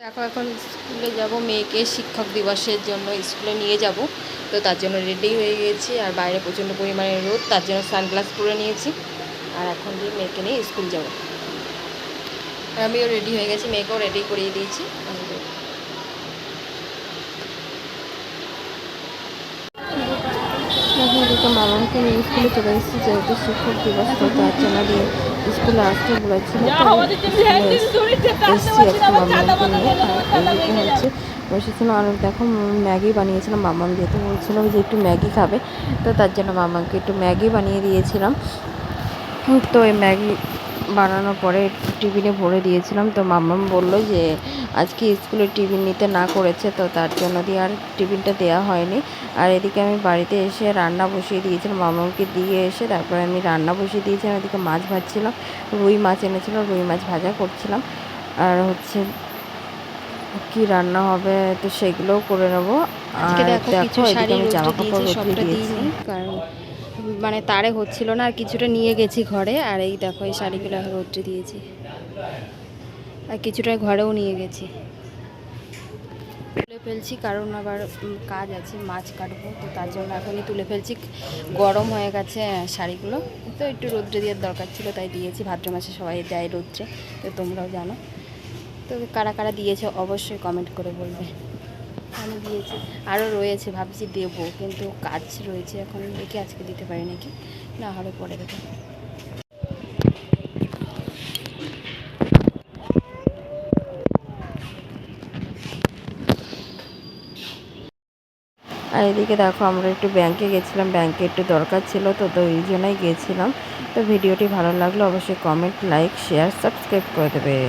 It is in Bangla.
এখন স্কুলে যাব, মেয়েকে শিক্ষক দিবসের জন্য স্কুলে নিয়ে যাব। তো তার জন্য রেডি হয়ে গেছি, আর বাইরে প্রচণ্ড পরিমাণে রোদ, তার জন্য সানগ্লাস পরে নিয়েছি। আর এখন দিয়ে মেয়েকে নিয়ে স্কুল যাব। আমিও রেডি হয়ে গেছি, মেয়েকেও রেডি করিয়ে দিয়েছি। এখন দুটো মামাকে নিয়ে স্কুলে চলে এসেছি, যেহেতু শিক্ষক দিবস, তো তার জন্য দিয়ে স্কুলে আসতে বলেছিল। এসেছি এখন মামাকে নিয়ে। এদিকে হচ্ছে বসেছিলাম, আর দেখো ম্যাগি বানিয়েছিলাম মামাম, যেহেতু বলছিল যে একটু ম্যাগি খাবে, তো তার জন্য মামাকে একটু ম্যাগি বানিয়ে দিয়েছিলাম। তো এই ম্যাগি বানানোর পরে টিফিনে ভরে দিয়েছিলাম। তো মাম্মাম বলল যে আজকে স্কুলে টিফিন নিতে না করেছে, তো তার জন্য দিয়ে আর টিফিনটা দেওয়া হয়নি। আর এদিকে আমি বাড়িতে এসে রান্না বসিয়ে দিয়েছিলাম, মাম্মামকে দিয়ে এসে তারপরে আমি রান্না বসিয়ে দিয়েছিলাম। এদিকে মাছ ভাজছিলাম, রুই মাছ এনেছিল, রুই মাছ ভাজা করছিলাম। আর হচ্ছে কি রান্না হবে তো সেগুলোও করে নেবো। আর দেখো এদিকে আমি জামা কাপড় রোদ্রে দিয়েছি, কারণ মানে তারে হচ্ছিল না, আর কিছুটা নিয়ে গেছি ঘরে। আর এই দেখো এই শাড়িগুলো এখন রোদ্রে দিয়েছি, আর কিছুটা ঘরেও নিয়ে গেছি। তুলে ফেলছি, কারণ আবার কাজ আছে, মাছ কাটবো, তো তার জন্য এখনই তুলে ফেলছি। গরম হয়ে গেছে শাড়িগুলো, তো একটু রোদ্রে দেওয়ার দরকার ছিল, তাই দিয়েছি। ভাদ্র মাসে সবাই দেয় রোদ্রে, তো তোমরাও জানো। তো কারা কারা দিয়েছে অবশ্যই কমেন্ট করে বলবে। আমি দিয়েছি, আরও রয়েছে, ভাবছি দেবো, কিন্তু কাজ রয়েছে, এখন দেখি আজকে দিতে পারি নাকি, না হলে পরে দেবো। আর এদিকে দেখো আমরা একটু ব্যাংকে গেছিলাম, ব্যাংকে একটু দরকার ছিল, তো এই জন্যই গিয়েছিলাম। তো ভিডিওটি ভালো লাগলে অবশ্যই কমেন্ট, লাইক, শেয়ার, সাবস্ক্রাইব করে দেবে।